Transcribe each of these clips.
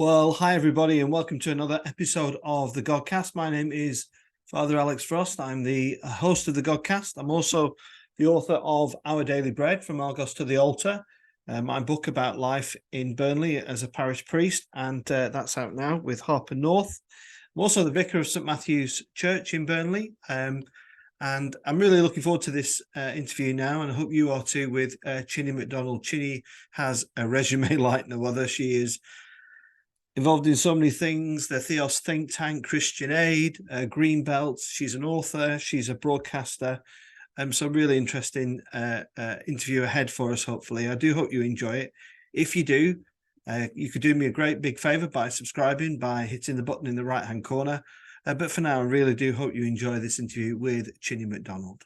Well, hi everybody, and welcome to another episode of the Godcast. My name is Father Alex Frost. I'm the host of the Godcast. I'm also the author of Our Daily Bread, From Argos to the Altar, my book about life in Burnley as a parish priest, and that's out now with Harper North. I'm also the vicar of St Matthew's Church in Burnley, and I'm really looking forward to this interview now, and I hope you are too, with Chine McDonald. Chine has a resume like no other. She is involved in so many things: the Theos think tank, Christian Aid, Greenbelt. She's an author, she's a broadcaster. So really interesting interview ahead for us, hopefully. I do hope you enjoy it. If you do, you could do me a great big favor by subscribing, by hitting the button in the right hand corner. But for now, I really do hope you enjoy this interview with Chine McDonald.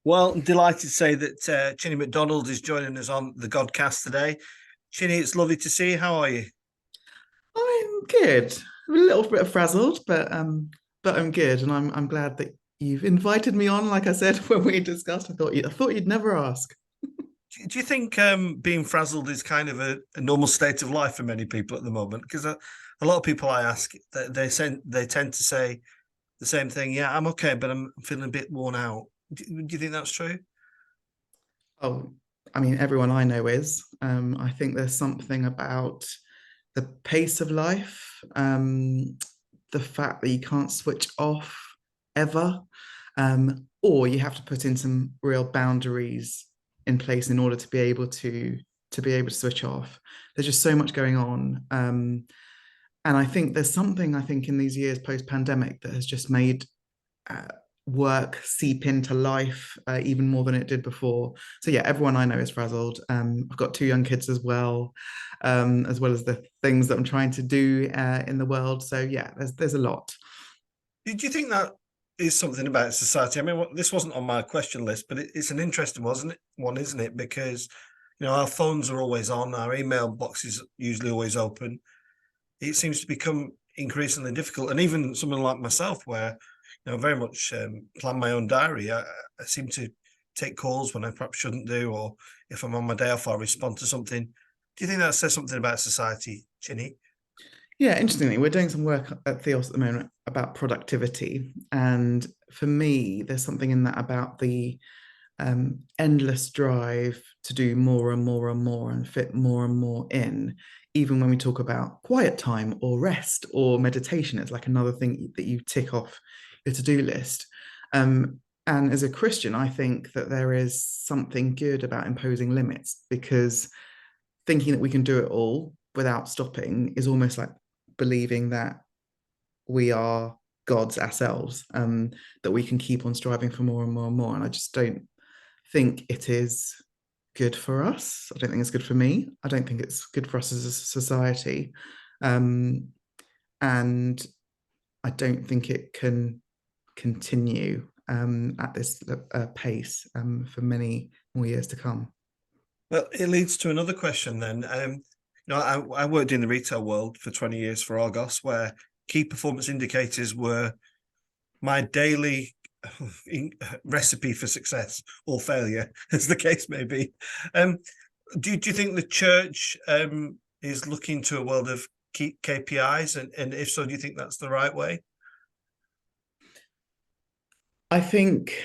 Well, I'm delighted to say that Chine McDonald is joining us on the Godcast today. Chine, it's lovely to see you. How are you? I'm good. I'm a little bit frazzled, but I'm good, and I'm glad that you've invited me on. Like I said when we discussed, I thought you'd never ask. Do you think being frazzled is kind of a normal state of life for many people at the moment? Because a lot of people I ask, they tend to say the same thing. Yeah, I'm okay, but I'm feeling a bit worn out. Do you think that's true? Oh, I mean, everyone I know is. I think there's something about the pace of life, the fact that you can't switch off ever, or you have to put in some real boundaries in place in order to be able to switch off. There's just so much going on, and I think there's something in these years post pandemic that has just made uh, work seep into life even more than it did before. So yeah, everyone I know is frazzled. I've got two young kids as well as the things that I'm trying to do in the world. So yeah, there's a lot. Do you think that is something about society? I mean, this wasn't on my question list, but it's an interesting one, isn't it? Because our phones are always on, our email box is usually always open. It seems to become increasingly difficult, and even someone like myself, where very much plan my own diary. I seem to take calls when I perhaps shouldn't do, or if I'm on my day off, I'll respond to something. Do you think that says something about society, Chinny? Yeah, interestingly, we're doing some work at Theos at the moment about productivity. And for me, there's something in that about the endless drive to do more and more and more and fit more and more in. Even when we talk about quiet time or rest or meditation, it's like another thing that you tick off your to-do list. And as a Christian, I think that there is something good about imposing limits, because thinking that we can do it all without stopping is almost like believing that we are gods ourselves, that we can keep on striving for more and more and more. And I just don't think it is good for us. I don't think it's good for me. I don't think it's good for us as a society. Um, and I don't think it can continue at this pace for many more years to come. Well, it leads to another question then. I worked in the retail world for 20 years for Argos, where key performance indicators were my daily recipe for success or failure, as the case may be. Do you think the church is looking to a world of KPIs? And if so, do you think that's the right way? I think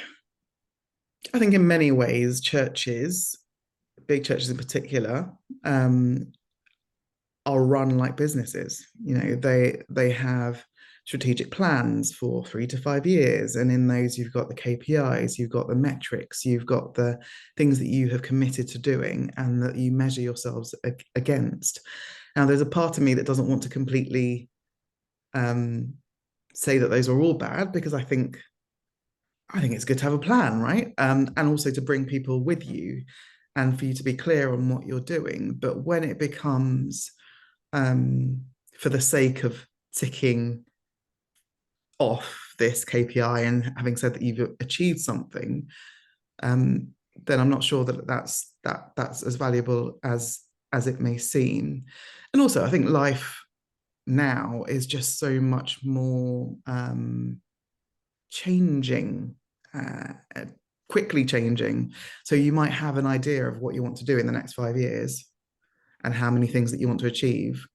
I think in many ways, churches, big churches in particular, are run like businesses. They have strategic plans for 3 to 5 years, and in those you've got the KPIs, you've got the metrics, you've got the things that you have committed to doing and that you measure yourselves against. Now, there's a part of me that doesn't want to completely say that those are all bad, because I think it's good to have a plan, right? And also to bring people with you and for you to be clear on what you're doing. But when it becomes for the sake of ticking off this KPI and having said that you've achieved something, then I'm not sure that that's as valuable as it may seem. And also, I think life now is just so much more changing, uh, quickly changing. So you might have an idea of what you want to do in the next 5 years, and how many things that you want to achieve.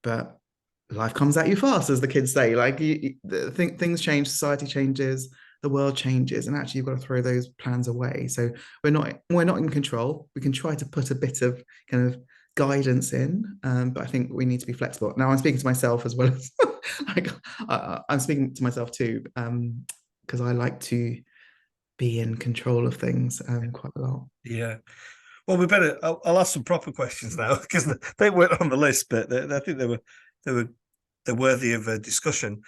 But life comes at you fast, as the kids say. Like things change, society changes, the world changes, and actually you've got to throw those plans away. So we're not in control. We can try to put a bit of kind of guidance in, but I think we need to be flexible. Now I'm speaking to myself as well as like I'm speaking to myself too, because I like to be in control of things quite a lot. Yeah. Well, we better. I'll ask some proper questions now because they weren't on the list, but I think they were they're worthy of a discussion.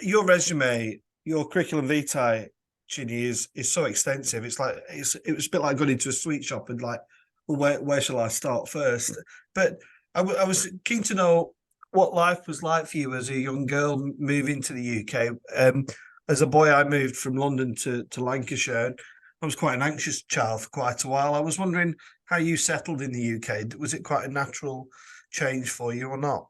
Your resume, your curriculum vitae, Chine, is so extensive. It's like it was a bit like going into a sweet shop and like, well, where shall I start first? But I was keen to know what life was like for you as a young girl moving to the UK. As a boy, I moved from London to Lancashire. I was quite an anxious child for quite a while. I was wondering how you settled in the UK. Was it quite a natural change for you or not?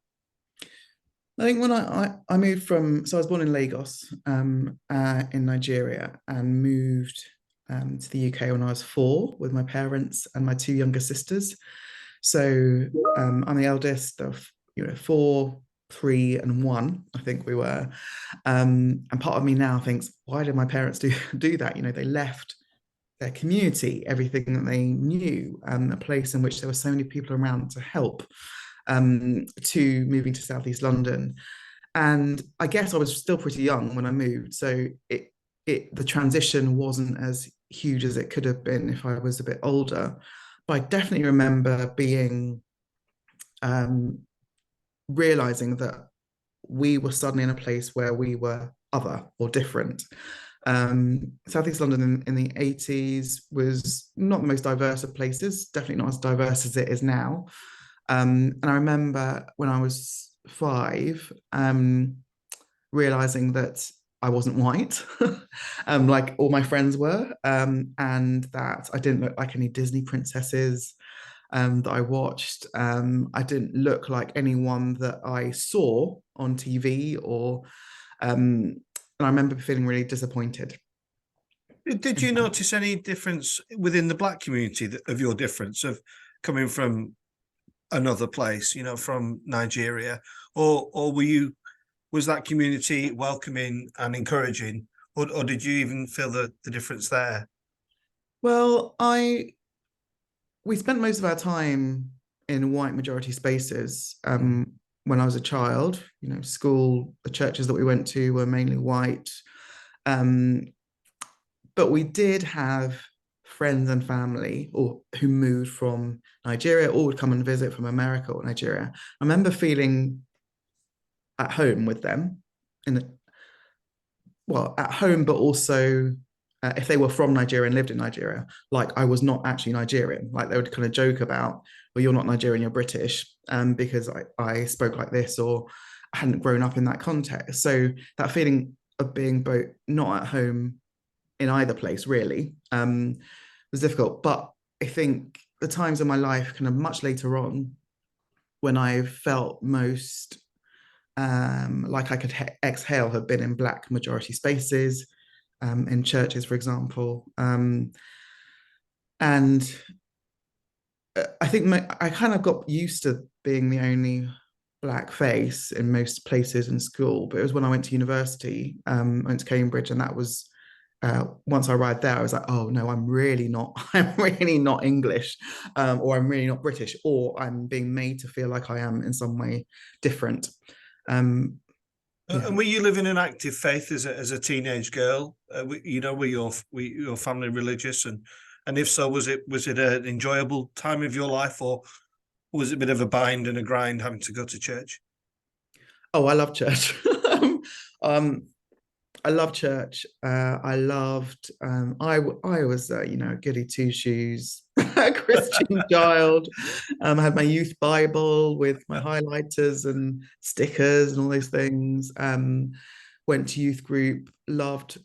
I think when I moved from, so I was born in Lagos, in Nigeria, and moved to the UK when I was 4 with my parents and my 2 younger sisters. So I'm the eldest of 4, 3, and 1. I think we were, and part of me now thinks, why did my parents do that? They left their community, everything that they knew, a place in which there were so many people around to help, to moving to Southeast London. And I guess I was still pretty young when I moved, so the transition wasn't as huge as it could have been if I was a bit older. But I definitely remember being realizing that we were suddenly in a place where we were other or different. Southeast London in the 80s was not the most diverse of places, definitely not as diverse as it is now. And I remember when I was 5, realizing that I wasn't white, like all my friends were, and that I didn't look like any Disney princesses that I watched. I didn't look like anyone that I saw on TV and I remember feeling really disappointed. Did you notice any difference within the Black community of your difference of coming from another place, from Nigeria, or was that community welcoming and encouraging, or did you even feel the difference there? Well, we spent most of our time in white majority spaces. When I was a child, school, the churches that we went to were mainly white. But we did have friends and family who moved from Nigeria or would come and visit from America or Nigeria. I remember feeling at home with them at home, but also if they were from Nigeria and lived in Nigeria, like I was not actually Nigerian. Like they would kind of joke about, well, you're not Nigerian, you're British, because I spoke like this or I hadn't grown up in that context. So that feeling of being both not at home in either place really was difficult. But I think the times in my life kind of much later on when I felt most like I could exhale have been in Black majority spaces, in churches, for example. And I think I kind of got used to being the only Black face in most places in school. But it was when I went to university, I went to Cambridge, and that was once I arrived there, I was like, oh no, I'm really not English, or I'm really not British, or I'm being made to feel like I am in some way different. And were you living an active faith as a teenage girl? Were your family religious, and if so, was it an enjoyable time of your life, or was it a bit of a bind and a grind having to go to church? Oh, I love church. um, I love church. I loved. I was a goody two shoes Christian child. I had my youth Bible with my highlighters and stickers and all those things. Went to youth group. Loved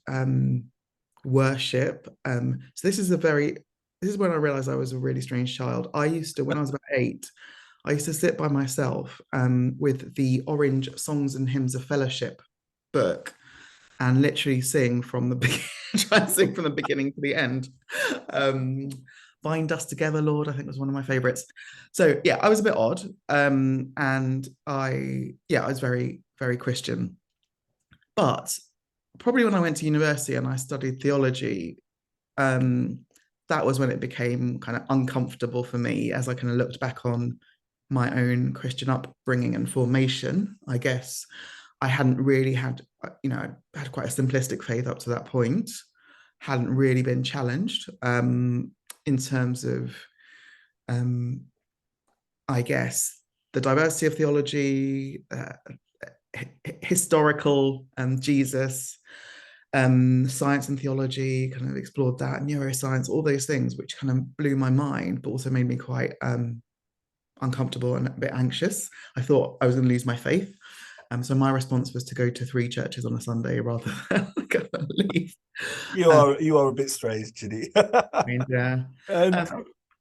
worship. So this is when I realized I was a really strange child. I used to, when I was about 8, I used to sit by myself with the orange Songs and Hymns of Fellowship book and literally sing from the try and sing from the beginning to the end. bind us together, Lord, I think was one of my favorites. So yeah, I was a bit odd. And I was very, very Christian. But probably when I went to university and I studied theology, that was when it became kind of uncomfortable for me as I kind of looked back on my own Christian upbringing and formation. I guess I hadn't really had, had quite a simplistic faith up to that point, hadn't really been challenged in terms of, I guess, the diversity of theology, historical Jesus, science and theology, kind of explored that, neuroscience, all those things, which kind of blew my mind, but also made me quite uncomfortable and a bit anxious. I thought I was going to lose my faith. So my response was to go to 3 churches on a Sunday rather than go and leave. You are a bit strange, Chine. Yeah.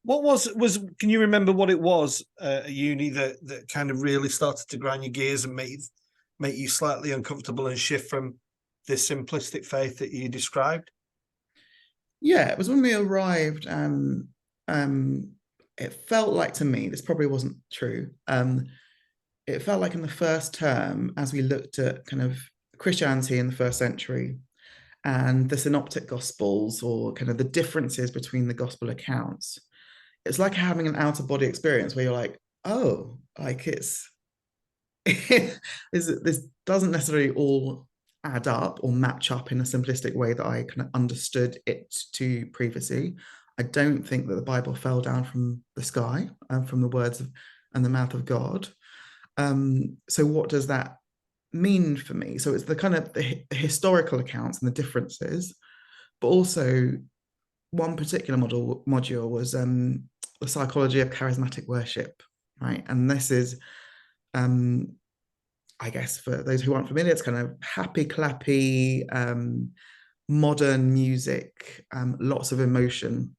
What was can you remember what it was at uni that kind of really started to grind your gears and make you slightly uncomfortable and shift from this simplistic faith that you described? Yeah, it was when we arrived. It felt like to me, this probably wasn't true. It felt like in the first term, as we looked at kind of Christianity in the first century and the synoptic gospels, or kind of the differences between the gospel accounts, it's like having an out of body experience where you're like, oh, like this doesn't necessarily all add up or match up in a simplistic way that I kind of understood it to previously. I don't think that the Bible fell down from the sky and from the words of and the mouth of God. So what does that mean for me? So it's the kind of the historical accounts and the differences, but also one particular module was the psychology of charismatic worship, right? And this is, I guess, for those who aren't familiar, it's kind of happy, clappy, modern music, lots of emotion.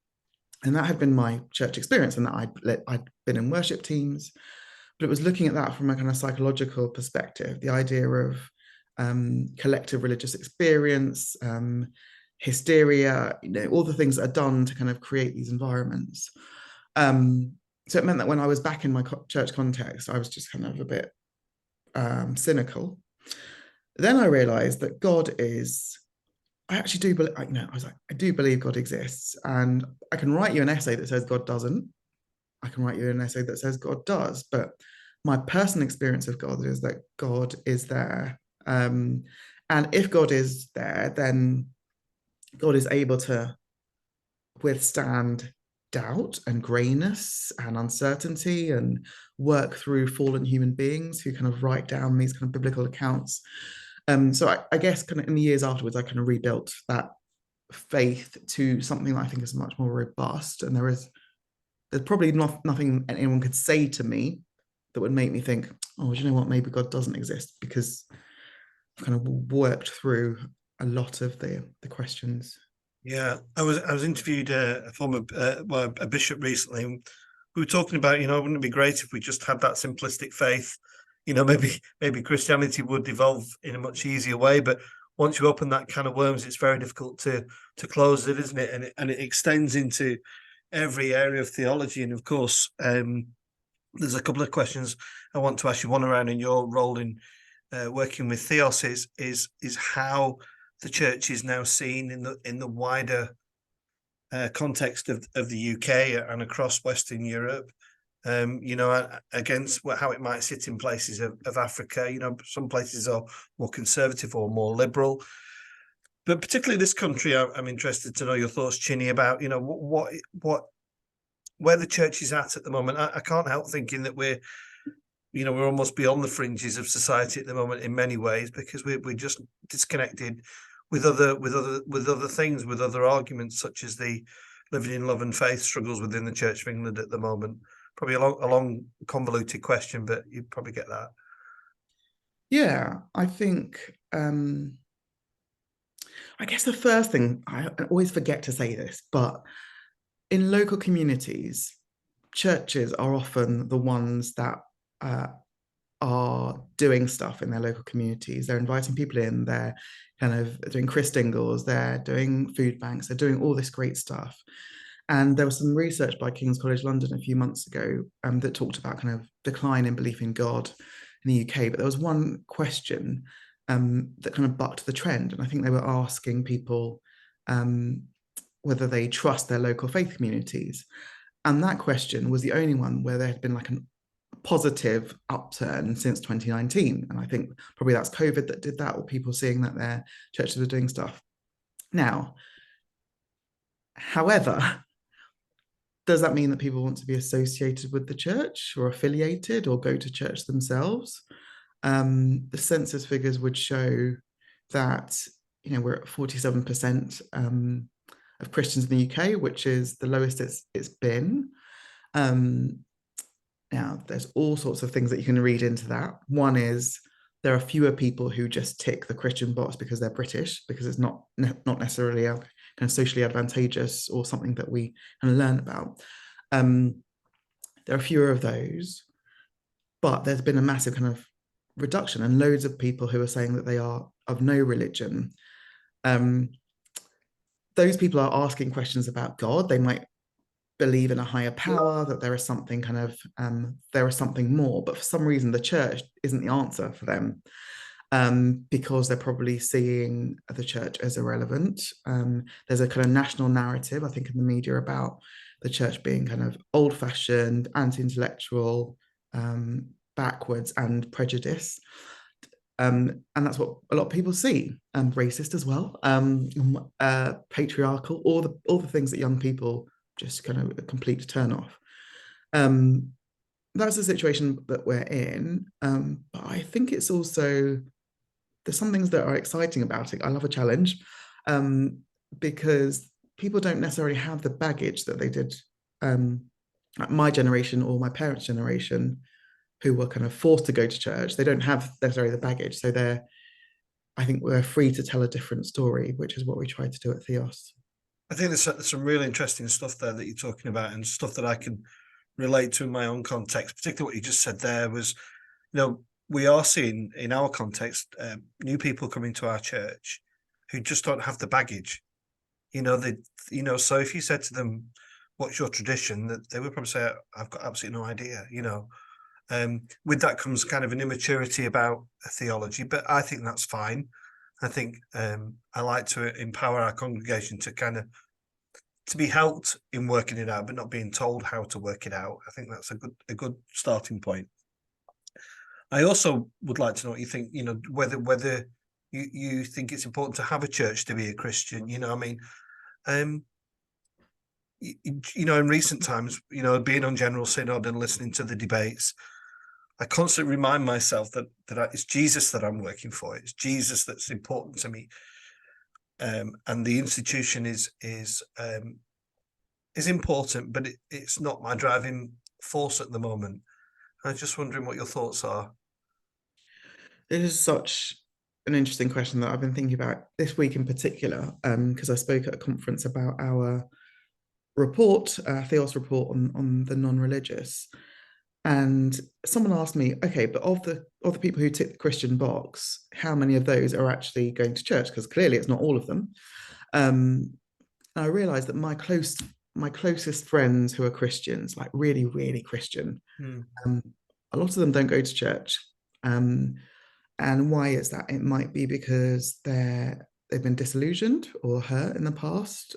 And that had been my church experience, and that I'd been in worship teams, but it was looking at that from a kind of psychological perspective, the idea of collective religious experience, hysteria, all the things that are done to kind of create these environments. So it meant that when I was back in my church context, I was just kind of a bit cynical. Then I realized that God is, I actually do believe, I was like, I do believe God exists. And I can write you an essay that says God doesn't. I can write you an essay that says God does. But my personal experience of God is that God is there. And if God is there, then God is able to withstand doubt and grayness and uncertainty and work through fallen human beings who kind of write down these kind of biblical accounts. So I guess kind of in the years afterwards, I kind of rebuilt that faith to something that I think is much more robust. And there's probably nothing anyone could say to me that would make me think, oh, do you know what? Maybe God doesn't exist, because I've kind of worked through a lot of the questions. Yeah, I was interviewed a former a bishop recently. And we were talking about, wouldn't it be great if we just had that simplistic faith? Maybe Christianity would evolve in a much easier way. But once you open that can of worms, it's very difficult to close it, isn't it? And it extends into every area of theology. And of course, there's a couple of questions I want to ask you. One around in your role in working with Theos is how the church is now seen in the wider context of the UK and across Western Europe. Against how it might sit in places of Africa. Some places are more conservative or more liberal, but particularly this country, I'm interested to know your thoughts, Chine, about where the church is at the moment. I can't help thinking that we're almost beyond the fringes of society at the moment in many ways, because we're just disconnected with other things, with other arguments, such as the living in love and faith struggles within the Church of England at the moment. Probably a long convoluted question, but you probably get that. Yeah, I think, I guess the first thing, I always forget to say this, but in local communities, churches are often the ones that are doing stuff in their local communities. They're inviting people in, they're kind of doing Christingles, they're doing food banks, they're doing all this great stuff. And there was some research by King's College London a few months ago that talked about kind of decline in belief in God in the UK. But there was one question that kind of bucked the trend. And I think they were asking people whether they trust their local faith communities. And that question was the only one where there had been like a positive upturn since 2019. And I think probably that's COVID that did that, or people seeing that their churches are doing stuff. Now, however, does that mean that people want to be associated with the church or affiliated or go to church themselves? The census figures would show that, you know, we're at 47% of Christians in the UK, which is the lowest it's been. Now, there's all sorts of things that you can read into that. One is there are fewer people who just tick the Christian box because they're British, because it's not necessarily kind of socially advantageous or something that we kind of learn about. There are fewer of those, but there's been a massive kind of reduction, and loads of people who are saying that they are of no religion. Those people are asking questions about God. They might believe in a higher power, that there is something kind of there is something more, but for some reason the church isn't the answer for them, because they're probably seeing the church as irrelevant. There's a kind of national narrative, I think, in the media about the church being kind of old-fashioned, anti-intellectual, backwards, and prejudice. And that's what a lot of people see, racist as well, patriarchal, all the things that young people just kind of a complete turn off. That's the situation that we're in. But I think it's also, there's some things that are exciting about it. I love a challenge, because people don't necessarily have the baggage that they did, my generation or my parents' generation, who were kind of forced to go to church. They don't have necessarily the baggage. So I think we're free to tell a different story, which is what we try to do at Theos. I think there's some really interesting stuff there that you're talking about, and stuff that I can relate to in my own context. Particularly what you just said there was, you know, we are seeing in our context new people coming to our church who just don't have the baggage. So if you said to them, "What's your tradition?" that they would probably say, "I've got absolutely no idea." With that comes kind of an immaturity about a theology, but I think that's fine. I think I like to empower our congregation to be helped in working it out, but not being told how to work it out. I think that's a good starting point. I also would like to know what you think, whether you think it's important to have a church to be a Christian. In recent times, being on General Synod and listening to the debates, I constantly remind myself that it's Jesus that I'm working for. It's Jesus that's important to me, and the institution is important, but it's not my driving force at the moment. I'm just wondering what your thoughts are. It is such an interesting question that I've been thinking about this week in particular, because I spoke at a conference about our report, Theos report on the non-religious. And someone asked me, okay, but of the people who tick the Christian box, how many of those are actually going to church? Because clearly it's not all of them. And I realized that my closest friends who are Christians, like really, really Christian, a lot of them don't go to church. And why is that? It might be because they've been disillusioned or hurt in the past.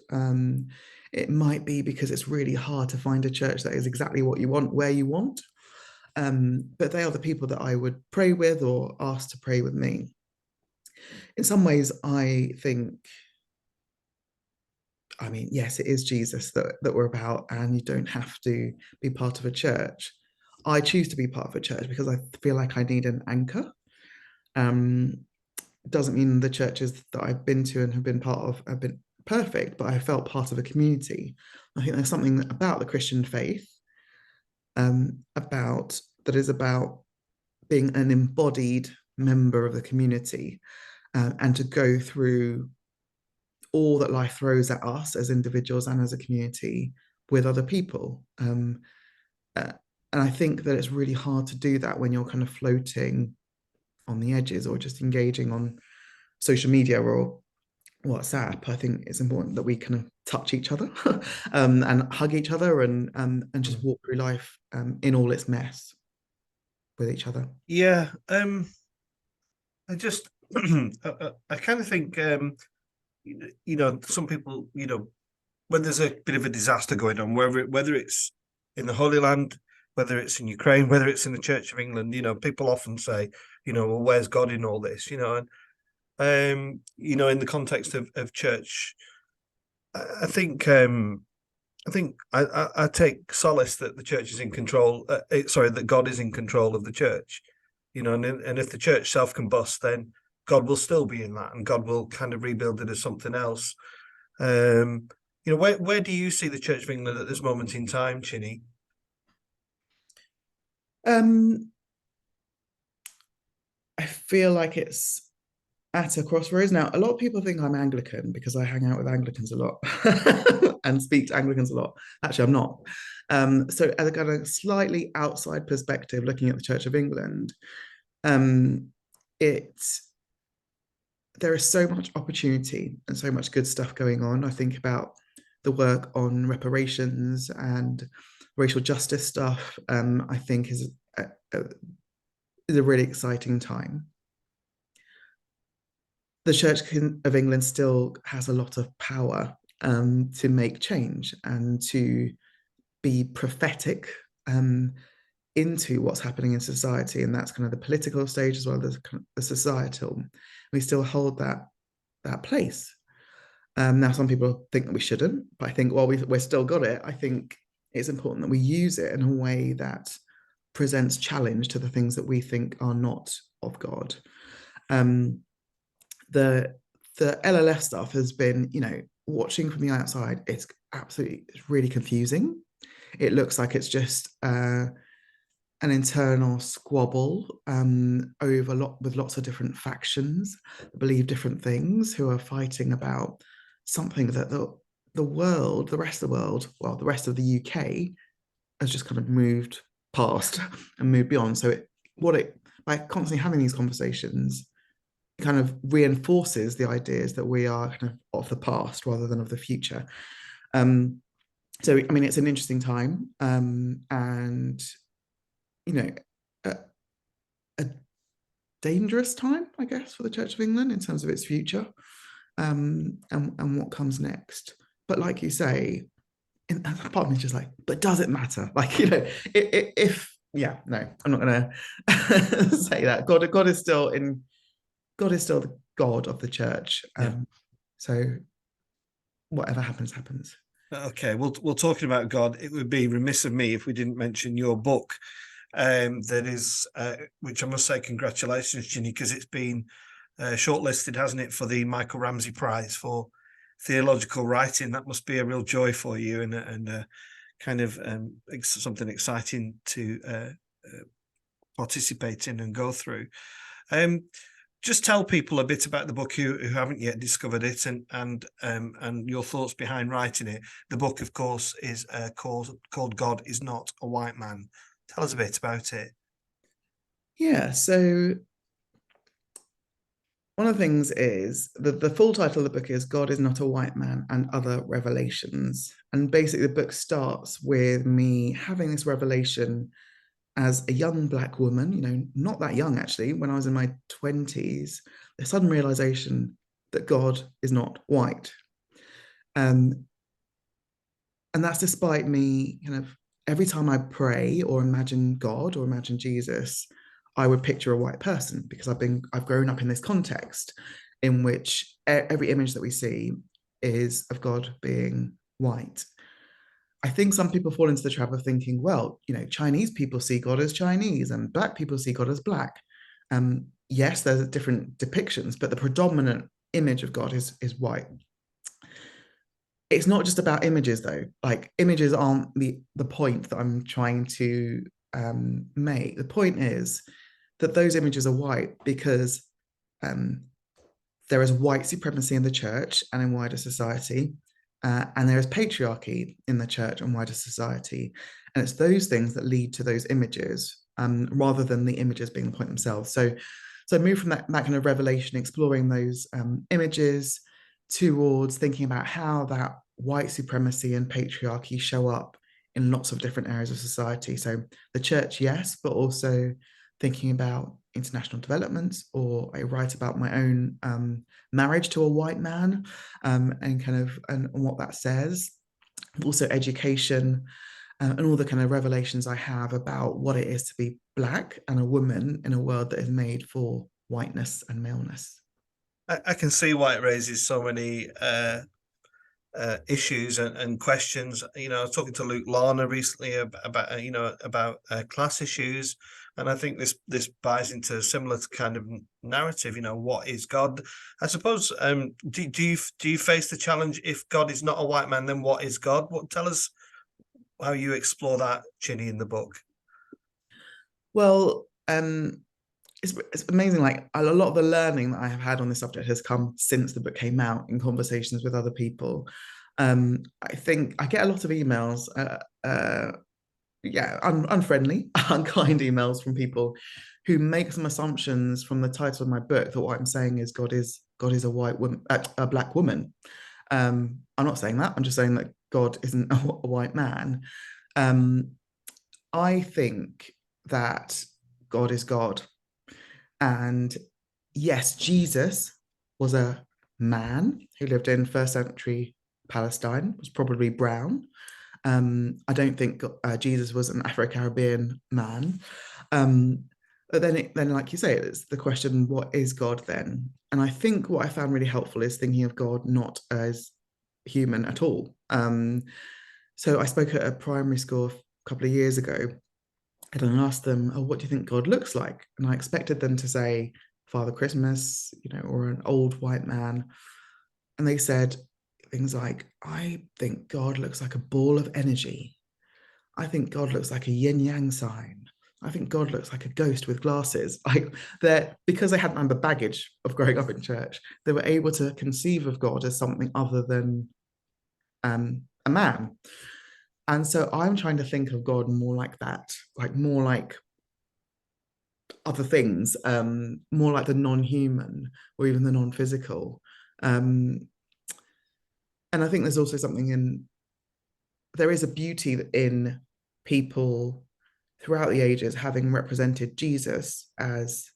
It might be because it's really hard to find a church that is exactly what you want, where you want. But they are the people that I would pray with or ask to pray with me. In some ways, I think, yes, it is Jesus that we're about, and you don't have to be part of a church. I choose to be part of a church because I feel like I need an anchor. Doesn't mean the churches that I've been to and have been part of have been perfect, but I felt part of a community. I think there's something about the Christian faith that is about being an embodied member of the community, and to go through all that life throws at us as individuals and as a community with other people. And I think that it's really hard to do that when you're kind of floating on the edges or just engaging on social media or WhatsApp, I think it's important that we kind of touch each other and hug each other and just walk through life in all its mess with each other. Yeah. I just, I kind of think, some people, when there's a bit of a disaster going on, whether it's in the Holy Land, whether it's in Ukraine, whether it's in the Church of England, people often say, well, where's God in all this? And in the context of church, I think I take solace that the church is in control. That God is in control of the church. And if the church self combust, then God will still be in that, and God will kind of rebuild it as something else. Where do you see the Church of England at this moment in time, Chine? I feel like it's at a crossroads. Now, a lot of people think I'm Anglican because I hang out with Anglicans a lot and speak to Anglicans a lot. Actually, I'm not. So as a kind of slightly outside perspective, looking at the Church of England, there is so much opportunity and so much good stuff going on. I think about the work on reparations and racial justice stuff. I think is a really exciting time. The Church of England still has a lot of power to make change and to be prophetic into what's happening in society, and that's kind of the political stage as well as the societal. We still hold that place. Now, some people think that we shouldn't, but I think while we've still got it, I think it's important that we use it in a way that presents challenge to the things that we think are not of God. The LLF stuff has been, watching from the outside, it's really confusing. It looks like it's just an internal squabble with lots of different factions that believe different things, who are fighting about something that the rest of the world, well, the rest of the UK has just kind of moved past and moved beyond. So by constantly having these conversations, kind of reinforces the ideas that we are kind of the past rather than of the future. So, I mean, it's an interesting time, and a dangerous time, I guess, for the Church of England in terms of its future, and what comes next. But like you say, part of me is just like, but does it matter? Like, no, I'm not going to say that. God is still the God of the church. So whatever happens, happens. Okay, well, talking about God, it would be remiss of me if we didn't mention your book, that is, which I must say, congratulations, Ginny, because it's been shortlisted, hasn't it, for the Michael Ramsey Prize for theological writing. That must be a real joy for you, and kind of something exciting to participate in and go through. Just tell people a bit about the book who haven't yet discovered it, and your thoughts behind writing it. The book, of course, is called God Is Not a White Man. Tell us a bit about it. Yeah, so one of the things is the full title of the book is God Is Not a White Man and Other Revelations. And basically the book starts with me having this revelation as a young Black woman, not that young actually, when I was in my 20s, the sudden realization that God is not white. And that's despite me kind of every time I pray or imagine God or imagine Jesus, I would picture a white person, because I've grown up in this context in which every image that we see is of God being white. I think some people fall into the trap of thinking, well, Chinese people see God as Chinese and Black people see God as Black. Yes, there's different depictions, but the predominant image of God is white. It's not just about images, though. Like, images aren't the point that I'm trying to make. The point is that those images are white because there is white supremacy in the church and in wider society. And there is patriarchy in the church and wider society. And it's those things that lead to those images, rather than the images being the point themselves. So move from that kind of revelation, exploring those images, towards thinking about how that white supremacy and patriarchy show up in lots of different areas of society. So the church, yes, but also thinking about international developments, or I write about my own marriage to a white man, and kind of and what that says. Also education, and all the kind of revelations I have about what it is to be Black and a woman in a world that is made for whiteness and maleness. I can see why it raises so many issues and questions. You know, I was talking to Luke Lorna recently about about class issues, and I think this buys into a similar kind of narrative. You know, what is God? I suppose. Do you face the challenge, if God is not a white man, then what is God? What tell us how you explore that, Chine, in the book. Well, it's amazing. Like a lot of the learning that I have had on this subject has come since the book came out in conversations with other people. I think I get a lot of emails, unfriendly, unkind emails from people who make some assumptions from the title of my book that what I'm saying is God is a white woman, a Black woman. I'm not saying that. I'm just saying that God isn't a white man. I think that God is God. And yes, Jesus was a man who lived in first century Palestine, was probably brown. I don't think Jesus was an Afro-Caribbean man. But then, like you say, it's the question, what is God then? And I think what I found really helpful is thinking of God not as human at all. So I spoke at a primary school a couple of years ago, and I asked them, "Oh, what do you think God looks like?" And I expected them to say Father Christmas, or an old white man. And they said things like, "I think God looks like a ball of energy. I think God looks like a yin yang sign. I think God looks like a ghost with glasses." Like that, because they hadn't had the baggage of growing up in church, they were able to conceive of God as something other than a man. And so I'm trying to think of God more like that, like more like other things, more like the non-human or even the non-physical. And I think there's also there is a beauty in people throughout the ages having represented Jesus as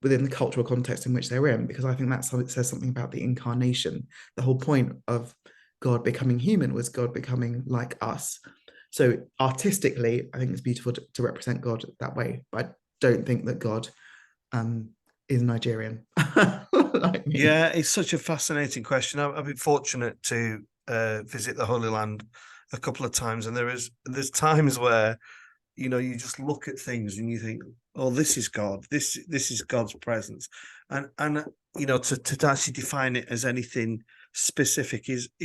within the cultural context in which they're in, because I think that's how it says something about the incarnation. The whole point of God becoming human was God becoming like us. So artistically, I think it's beautiful to represent God that way, but I don't think that God is Nigerian. Like me. Yeah, it's such a fascinating question. I've been fortunate to visit the Holy Land a couple of times, and there's times where you just look at things and you think, oh, this is God. This is God's presence, and to actually define it as anything specific is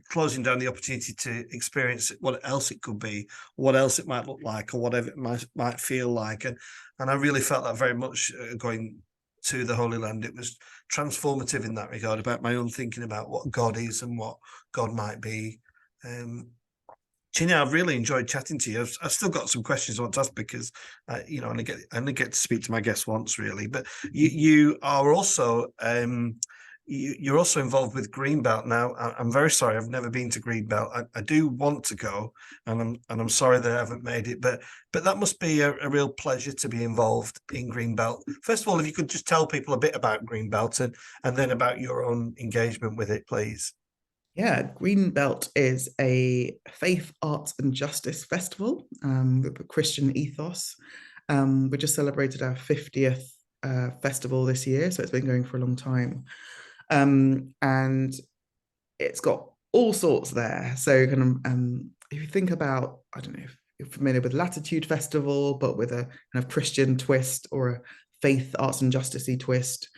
closing down the opportunity to experience what else it could be, what else it might look like, or whatever it might feel like. And I really felt that very much going to the Holy Land. It was transformative in that regard, about my own thinking about what God is and what God might be. Chine, I've really enjoyed chatting to you. I've still got some questions I want to ask, because I only get to speak to my guests once, really. But you are also you're also involved with Greenbelt now. I'm very sorry, I've never been to Greenbelt. I do want to go, and I'm sorry that I haven't made it. But that must be a real pleasure to be involved in Greenbelt. First of all, if you could just tell people a bit about Greenbelt and then about your own engagement with it, please. Yeah, Greenbelt is a faith, arts, and justice festival with a Christian ethos. We just celebrated our 50th festival this year, so it's been going for a long time. And it's got all sorts there. So kind of if you think about, I don't know if you're familiar with Latitude Festival, but with a kind of Christian twist or a faith, arts, and justicey twist.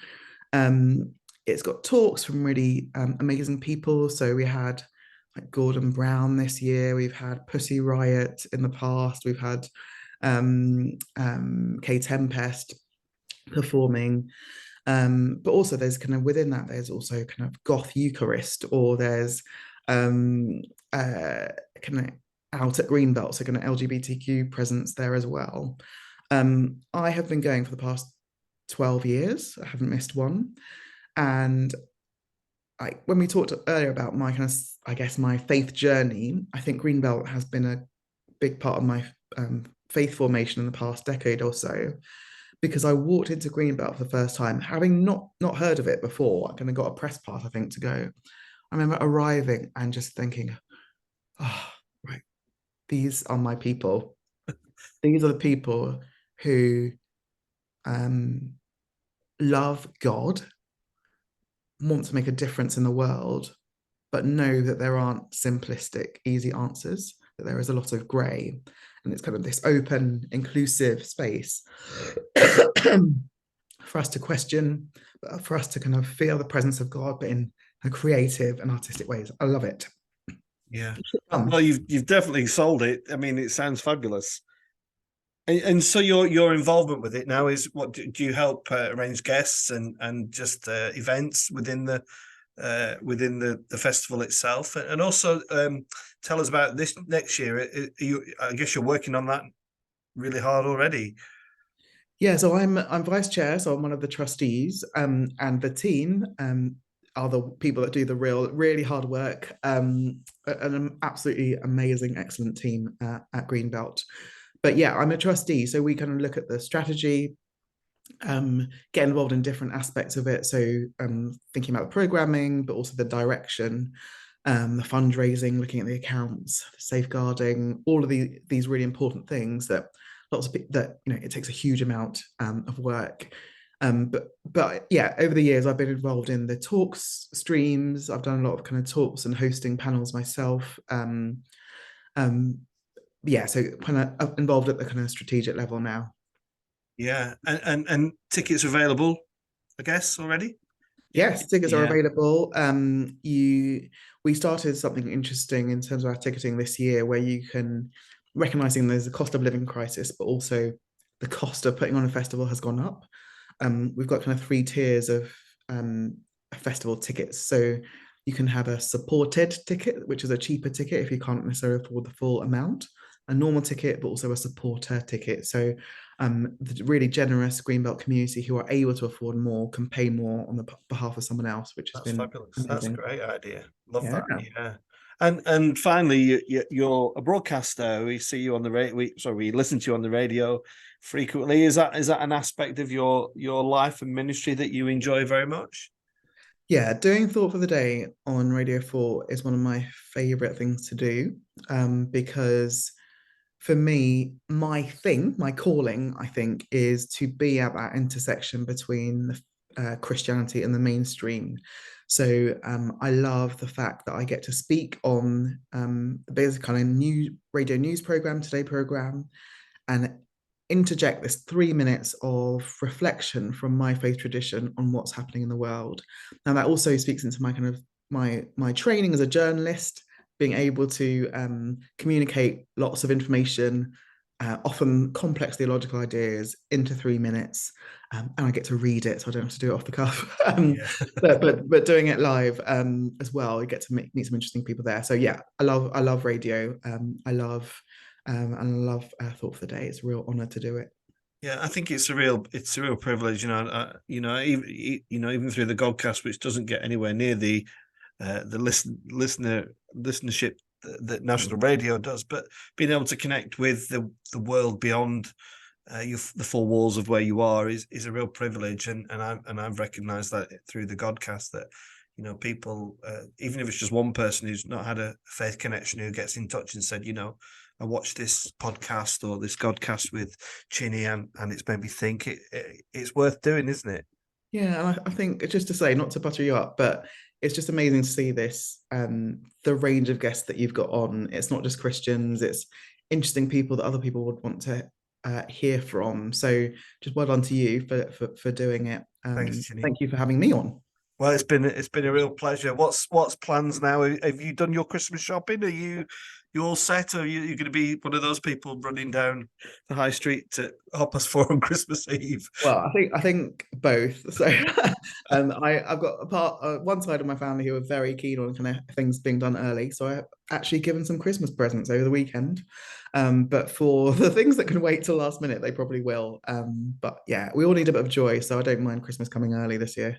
It's got talks from really amazing people. So we had like Gordon Brown this year. We've had Pussy Riot in the past. We've had K Tempest performing. But also there's kind of within that, there's also kind of goth Eucharist, or there's kind of out at Greenbelt, so kind of LGBTQ presence there as well. I have been going for the past 12 years. I haven't missed one. And when we talked earlier about my kind of, I guess, my faith journey, I think Greenbelt has been a big part of my faith formation in the past decade or so, because I walked into Greenbelt for the first time, having not heard of it before. I kind of got a press pass, I think, to go. I remember arriving and just thinking, oh, right, these are my people. These are the people who love God, want to make a difference in the world, but know that there aren't simplistic, easy answers, that there is a lot of grey. And it's kind of this open, inclusive space for us to question, for us to kind of feel the presence of God, but in a creative and artistic ways. I love it. Yeah. Well, you've definitely sold it. I mean, it sounds fabulous. And so your involvement with it now is what do you help arrange guests and just events within the festival itself, and also tell us about this next year. I guess you're working on that really hard already. Yeah, so I'm vice chair, so I'm one of the trustees, and the team are the people that do the really hard work. An absolutely amazing, excellent team at Greenbelt. But yeah, I'm a trustee, so we kind of look at the strategy, get involved in different aspects of it. So thinking about the programming, but also the direction, the fundraising, looking at the accounts, the safeguarding, all of these really important things that lots of that it takes a huge amount of work. But yeah, over the years I've been involved in the talks streams. I've done a lot of kind of talks and hosting panels myself. Yeah, so kind of involved at the kind of strategic level now. Yeah, and tickets available, I guess, already. Yes, tickets are Yeah, available. We started something interesting in terms of our ticketing this year, where you can, recognizing there's a cost of living crisis, but also the cost of putting on a festival has gone up. We've got kind of 3 tiers of festival tickets. So you can have a supported ticket, which is a cheaper ticket if you can't necessarily afford the full amount, a normal ticket, but also a supporter ticket. So the really generous Greenbelt community who are able to afford more can pay more on the behalf of someone else, which has that's been fabulous. amazing. That's a great idea. Love Yeah. that. Yeah. And finally, you're a broadcaster. We see you on the radio. We listen to you on the radio frequently. Is that an aspect of your life and ministry that you enjoy very much? Yeah, doing Thought for the Day on Radio 4 is one of my favorite things to do, because for me, my calling, I think, is to be at that intersection between Christianity and the mainstream. So I love the fact that I get to speak on the basic kind of new radio news program, Today program, and interject this 3 minutes of reflection from my faith tradition on what's happening in the world. Now that also speaks into my kind of my training as a journalist, being able to communicate lots of information, often complex theological ideas, into 3 minutes, and I get to read it, so I don't have to do it off the cuff. Yeah. but doing it live as well, you get to meet some interesting people there. So yeah, I love radio. I love and I love Thought for the Day. It's a real honor to do it. Yeah, I think it's a real privilege. Even through the Godcast, which doesn't get anywhere near the listenership that national radio does, but being able to connect with the world beyond the four walls of where you are is a real privilege, and I've recognised that through the Godcast that people, even if it's just one person who's not had a faith connection, who gets in touch and said, I watched this podcast or this Godcast with Chine, and it's made me think it's worth doing, isn't it? Yeah, and I think, just to say, not to butter you up, but it's just amazing to see this, the range of guests that you've got on. It's not just Christians, it's interesting people that other people would want to hear from. So just well done to you for doing it. Thanks, Chine. Thank you for having me on. Well, it's been a real pleasure. What's plans now? Have you done your Christmas shopping? Are you all set? Or are you going to be one of those people running down the high street at 4:30 on Christmas Eve? Well, I think both. So I've got one side of my family who are very keen on kind of things being done early. So I've actually given some Christmas presents over the weekend. But for the things that can wait till last minute, they probably will. But yeah, we all need a bit of joy, so I don't mind Christmas coming early this year.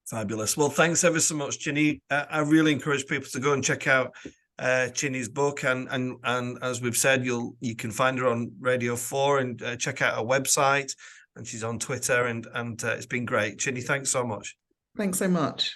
Fabulous. Well, thanks ever so much, Chine. I really encourage people to go and check out Chine's book, and as we've said, you can find her on Radio 4 and check out her website, and she's on Twitter, and it's been great. Chine, thanks so much. Thanks so much.